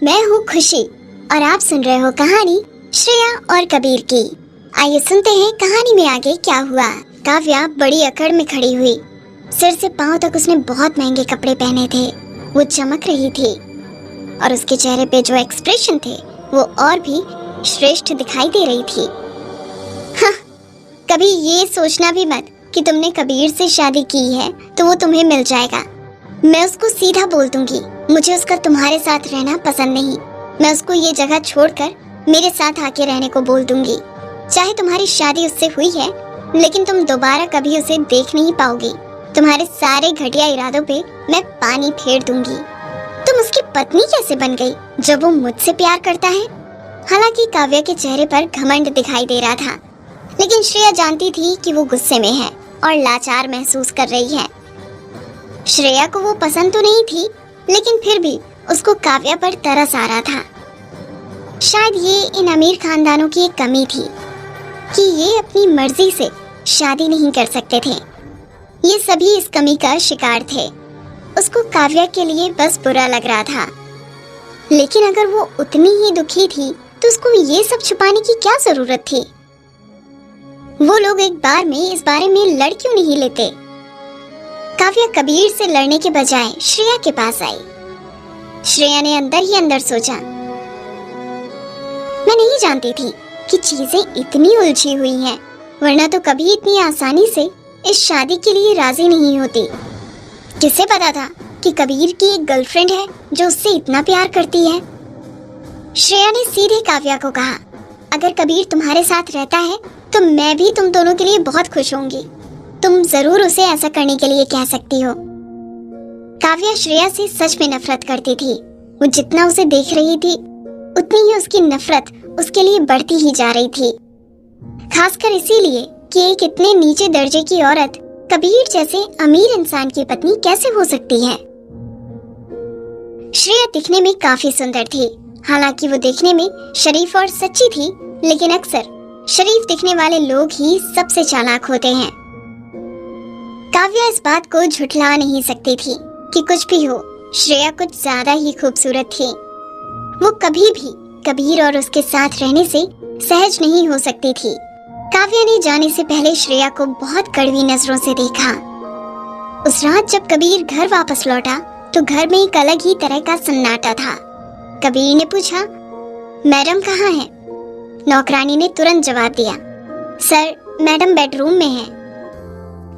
मैं हूँ खुशी और आप सुन रहे हो कहानी श्रेया और कबीर की। आइए सुनते हैं कहानी में आगे क्या हुआ। काव्या बड़ी अकड़ में खड़ी हुई। सिर से पांव तक उसने बहुत महंगे कपड़े पहने थे। वो चमक रही थी और उसके चेहरे पे जो एक्सप्रेशन थे वो और भी श्रेष्ठ दिखाई दे रही थी। हाँ, कभी ये सोचना भी मत कि तुमने कबीर से शादी की है तो वो तुम्हें मिल जाएगा। मैं उसको सीधा बोल दूंगी, मुझे उसका तुम्हारे साथ रहना पसंद नहीं। मैं उसको ये जगह छोड़कर मेरे साथ आके रहने को बोल दूंगी। चाहे तुम्हारी शादी उससे हुई है लेकिन तुम दोबारा कभी उसे देख नहीं पाओगी। तुम्हारे सारे घटिया इरादों पे मैं पानी फेर दूंगी। तुम उसकी पत्नी कैसे बन गई जब वो मुझसे प्यार करता है? हालांकि काव्या के चेहरे पर घमंड दिखाई दे रहा था, लेकिन श्रेया जानती थी कि वो गुस्से में है और लाचार महसूस कर रही है। श्रेया को वो पसंद तो नहीं थी, लेकिन फिर भी उसको काव्या पर तरस आ रहा था। शायद ये इन अमीर खानदानों की एक कमी थी कि ये अपनी मर्जी से शादी नहीं कर सकते थे। ये सभी इस कमी का शिकार थे। उसको काव्या के लिए बस बुरा लग रहा था, लेकिन अगर वो उतनी ही दुखी थी तो उसको ये सब छुपाने की क्या जरूरत थी? वो लोग एक बार में इस बारे में लड़ क्यों नहीं लेते? काव्या कबीर से लड़ने के बजाय श्रेया के पास आई। श्रेया ने अंदर ही अंदर सोचा, मैं नहीं जानती थी कि चीजें इतनी उलझी हुई हैं, वरना तो कभी इतनी आसानी से इस शादी के लिए राजी नहीं होती। किसे पता था कि कबीर की एक गर्लफ्रेंड है जो उससे इतना प्यार करती है। श्रेया ने सीधे काव्या को कहा, अगर कबीर तुम्हारे साथ रहता है तो मैं भी तुम दोनों के लिए बहुत खुश होंगी। तुम जरूर उसे ऐसा करने के लिए कह सकती हो। काव्या श्रेया से सच में नफरत करती थी। वो जितना उसे देख रही थी उतनी ही उसकी नफरत उसके लिए बढ़ती ही जा रही थी, खासकर इसीलिए कि एक इतने नीचे दर्जे की औरत कबीर जैसे अमीर इंसान की पत्नी कैसे हो सकती है। श्रेया दिखने में काफी सुंदर थी। हालांकि वो देखने में शरीफ और सच्ची थी, लेकिन अक्सर शरीफ दिखने वाले लोग ही सबसे चालाक होते हैं। काव्या इस बात को झुठला नहीं सकती थी कि कुछ भी हो, श्रेया कुछ ज्यादा ही खूबसूरत थी। वो कभी भी कबीर और उसके साथ रहने से सहज नहीं हो सकती थी। काव्या ने जाने से पहले श्रेया को बहुत कड़वी नजरों से देखा। उस रात जब कबीर घर वापस लौटा तो घर में एक अलग ही तरह का सन्नाटा था। कबीर ने पूछा, मैडम कहाँ है? नौकरानी ने तुरंत जवाब दिया, सर मैडम बेडरूम में है।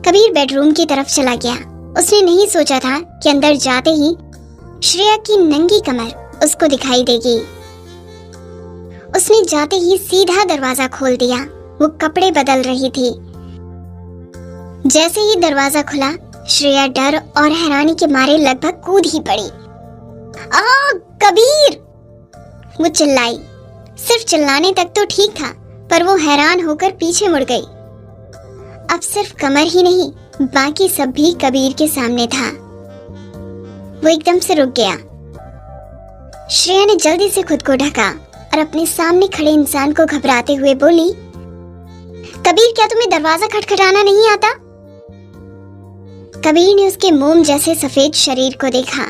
कबीर बेडरूम की तरफ चला गया। उसने नहीं सोचा था कि अंदर जाते ही श्रेया की नंगी कमर उसको दिखाई देगी। उसने जाते ही सीधा दरवाजा खोल दिया। वो कपड़े बदल रही थी। जैसे ही दरवाजा खुला, श्रेया डर और हैरानी के मारे लगभग कूद ही पड़ी। आ कबीर! वो चिल्लाई। सिर्फ चिल्लाने तक तो ठीक था, पर वो हैरान होकर पीछे मुड़ गई। अब सिर्फ कमर ही नहीं, बाकी सब भी कबीर के सामने था। वो एकदम से रुक गया। श्रेया ने जल्दी से खुद को ढका और अपने सामने खड़े इंसान को घबराते हुए बोली, कबीर क्या तुम्हें दरवाजा खटखटाना नहीं आता? कबीर ने उसके मोम जैसे सफेद शरीर को देखा।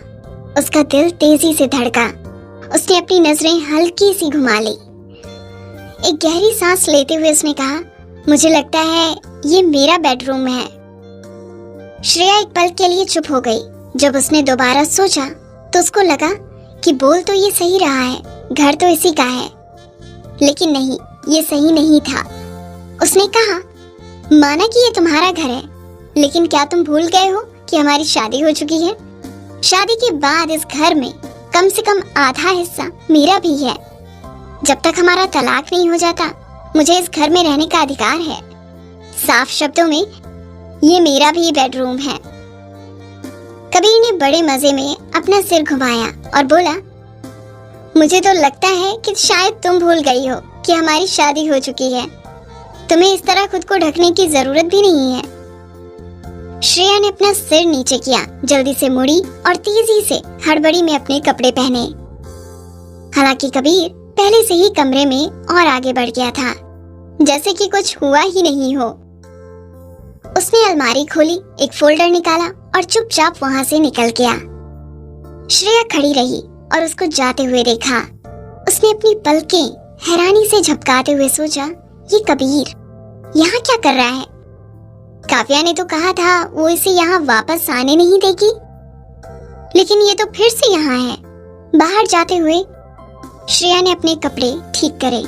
उसका दिल तेजी से धड़का। उसने अपनी नजरें हल्की सी घुमा ली। एक गहरी सांस लेते हुए उसने कहा, मुझे लगता है ये मेरा बेडरूम है। श्रेया एक पल के लिए चुप हो गई। जब उसने दोबारा सोचा तो उसको लगा कि बोल तो ये सही रहा है, घर तो इसी का है। लेकिन नहीं, ये सही नहीं था। उसने कहा, माना कि ये तुम्हारा घर है, लेकिन क्या तुम भूल गए हो कि हमारी शादी हो चुकी है? शादी के बाद इस घर में कम से कम आधा हिस्सा मेरा भी है। जब तक हमारा तलाक नहीं हो जाता, मुझे इस घर में रहने का अधिकार है। साफ शब्दों में ये मेरा भी बेडरूम है। कबीर ने बड़े मजे में अपना सिर घुमाया और बोला, मुझे तो लगता है कि शायद तुम भूल गई हो कि हमारी शादी हो चुकी है। तुम्हें इस तरह खुद को ढकने की जरूरत भी नहीं है। श्रेया ने अपना सिर नीचे किया, जल्दी से मुड़ी और तेजी से हड़बड़ी में अपने कपड़े पहने। हालांकि कबीर पहले से ही कमरे में और आगे बढ़ गया था, जैसे कि कुछ हुआ ही नहीं हो। उसने अलमारी खोली, एक फोल्डर निकाला और चुपचाप वहां से निकल गया। श्रेया खड़ी रही, और उसको जाते हुए देखा। उसने अपनी पलकें हैरानी से झपकाते हुए सोचा, ये कबीर यहाँ क्या कर रहा है? काव्या ने तो कहा था वो इसे यहाँ वापस आने नहीं देगी, लेकिन ये तो फिर से यहाँ है। बाहर जाते हुए श्रेया ने अपने कपड़े ठीक करे।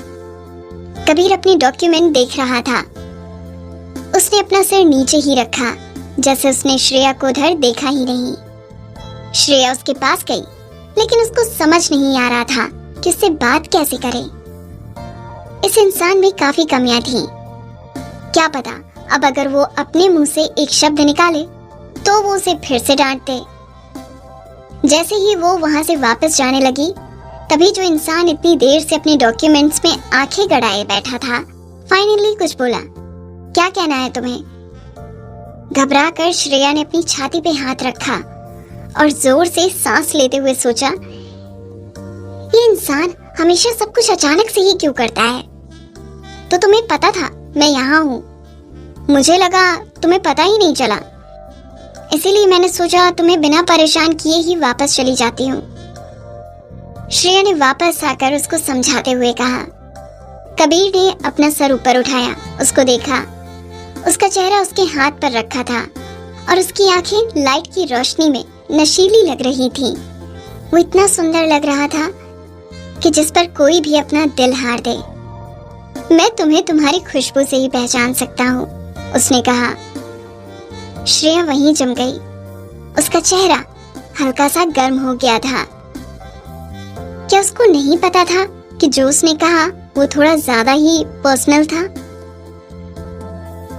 कबीर अपनी डॉक्यूमेंट देख रहा था। उसने अपना सिर नीचे ही रखा, जैसे उसने श्रेया को उधर देखा ही नहीं। श्रेया उसके पास गई, लेकिन उसको समझ नहीं आ रहा था कि उससे बात कैसे करे। इस इंसान में काफी कमियां थीं। क्या पता अब अगर वो अपने मुंह से एक शब्द निकाले तो वो उसे फिर से डांट दे। जैसे ही वो वहां से वापस जाने लगी, तभी जो इंसान इतनी देर से अपने डॉक्यूमेंट्स में आंखें गड़ाए बैठा था, फाइनली कुछ बोला। क्या कहना है तुम्हें? घबराकर श्रेया ने अपनी छाती पे हाथ रखा और जोर से सांस लेते हुए सोचा, ये इंसान हमेशा सब कुछ अचानक से ही क्यों करता है? तो तुम्हें पता था मैं यहाँ हूँ? मुझे लगा तुम्हें पता ही नहीं चला, इसीलिए मैंने सोचा तुम्हें बिना परेशान किए ही वापस चली जाती हूँ। श्रेया ने वापस आकर उसको समझाते हुए कहा। कबीर ने अपना सर ऊपर उठाया, उसको देखा। उसका चेहरा उसके हाथ पर रखा था और उसकी आंखें लाइट की रोशनी में नशीली लग रही थीं। वो इतना सुंदर लग रहा था कि जिस पर कोई भी अपना दिल हार दे। मैं तुम्हें तुम्हारी खुशबू से ही पहचान सकता हूँ, उसने कहा। श्रेया वहीं जम गई। उसका चेहरा हल्का सा गर्म हो गया था। क्या उसको नहीं पता था कि जो उसने कहा वो थोड़ा ज्यादा ही पर्सनल था?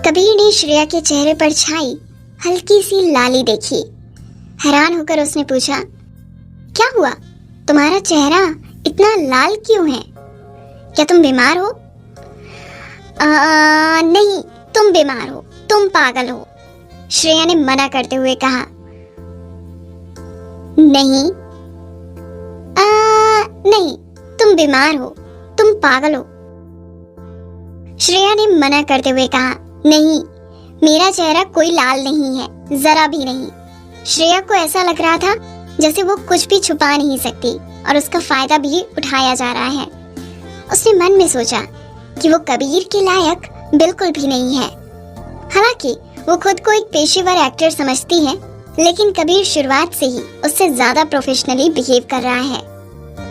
कबीर ने श्रेया के चेहरे पर छाई हल्की सी लाली देखी। हैरान होकर उसने पूछा, क्या हुआ? तुम्हारा चेहरा इतना लाल क्यों है? क्या तुम बीमार हो? नहीं, तुम बीमार हो, तुम पागल हो, श्रेया ने मना करते हुए कहा। नहीं, नहीं, तुम बीमार हो, तुम पागल हो, श्रेया ने मना करते हुए कहा। नहीं, मेरा चेहरा कोई लाल नहीं है, जरा भी नहीं। श्रेया को ऐसा लग रहा था जैसे वो कुछ भी छुपा नहीं सकती और उसका फायदा भी उठाया जा रहा है। उसने मन में सोचा कि वो कबीर के लायक बिल्कुल भी नहीं है। हालांकि वो खुद को एक पेशेवर एक्टर समझती है, लेकिन कबीर शुरुआत से ही उससे ज्यादा प्रोफेशनली बिहेव कर रहा है।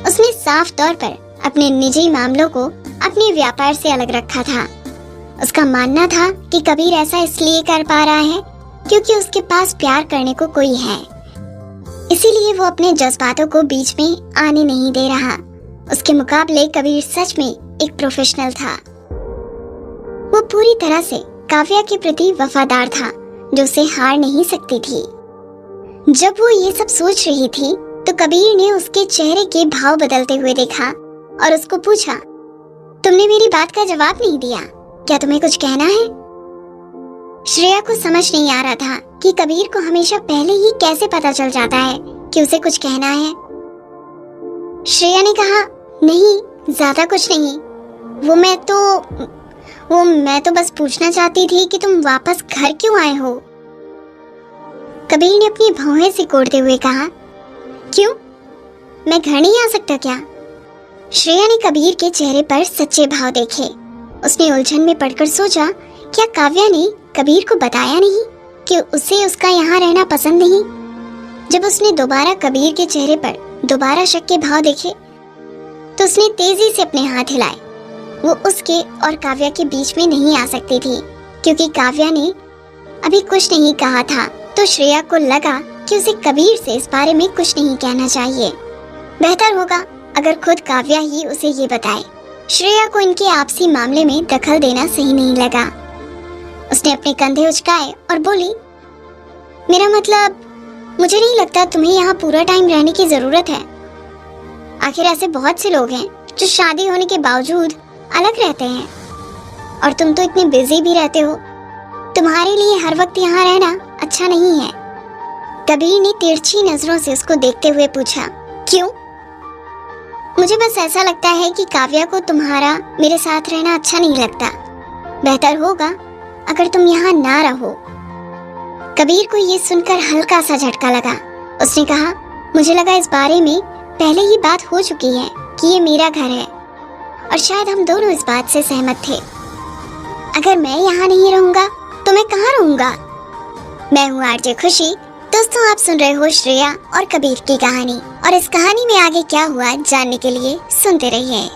उसने साफ तौर पर अपने निजी मामलों को अपने व्यापार से अलग रखा था। उसका मानना था कि कबीर ऐसा इसलिए कर पा रहा है क्योंकि उसके पास प्यार करने को कोई है, इसीलिए वो अपने जज्बातों को बीच में आने नहीं दे रहा। उसके मुकाबले कबीर सच में एक प्रोफेशनल था। वो पूरी तरह से काव्या के प्रति वफादार था, जो उसे हार नहीं सकती थी। जब वो ये सब सोच रही थी तो कबीर ने उसके चेहरे के भाव बदलते हुए देखा और उसको पूछा, तुमने मेरी बात का जवाब नहीं दिया, क्या तुम्हें कुछ कहना है? श्रेया को समझ नहीं आ रहा था कि कबीर को हमेशा पहले ही कैसे पता चल जाता है कि उसे कुछ कहना है। श्रेया ने कहा, नहीं, ज्यादा कुछ नहीं, वो मैं तो बस पूछना चाहती थी कि तुम वापस घर क्यों आए हो? कबीर ने अपनी भौहें सिकोड़ते हुए कहा, क्यों, मैं घर नहीं आ सकता क्या? श्रेया ने कबीर के चेहरे पर सच्चे भाव देखे। उसने उलझन में पड़कर सोचा, क्या काव्या ने कबीर को बताया नहीं कि उसे उसका यहाँ रहना पसंद नहीं? जब उसने दोबारा कबीर के चेहरे पर दोबारा शक के भाव देखे तो उसने तेजी से अपने हाथ हिलाए। वो उसके और काव्या के बीच में नहीं आ सकती थी, क्योंकि काव्या ने अभी कुछ नहीं कहा था, तो श्रेया को लगा कि उसे कबीर से इस बारे में कुछ नहीं कहना चाहिए। बेहतर होगा अगर खुद काव्या ही उसे ये बताए। श्रेया को इनके आपसी मामले में दखल देना सही नहीं लगा। उसने अपने कंधे उचकाए और बोली, मेरा मतलब, मुझे नहीं लगता तुम्हें यहाँ पूरा टाइम रहने की जरूरत है। आखिर ऐसे बहुत से लोग हैं जो शादी होने के बावजूद अलग रहते हैं, और तुम तो इतने बिजी भी रहते हो। तुम्हारे लिए हर वक्त यहाँ रहना अच्छा नहीं है। कबीर ने तिरछी नजरों से उसको देखते हुए पूछा, क्यों? मुझे बस ऐसा लगता है कि काव्या को तुम्हारा मेरे साथ रहना अच्छा नहीं लगता। बेहतर होगा अगर तुम यहाँ ना रहो। कबीर को ये सुनकर हल्का सा झटका लगा। उसने कहा, मुझे लगा इस बारे में पहले ही बात हो चुकी है कि ये मेरा घर है और शायद हम दोनों इस बात से सहमत थे। अगर मैं यहाँ नहीं रहूंगा तो मैं कहाँ रहूंगा। मैं हूँ आरजे खुशी। दोस्तों, आप सुन रहे हो श्रेया और कबीर की कहानी, और इस कहानी में आगे क्या हुआ जानने के लिए सुनते रहिए।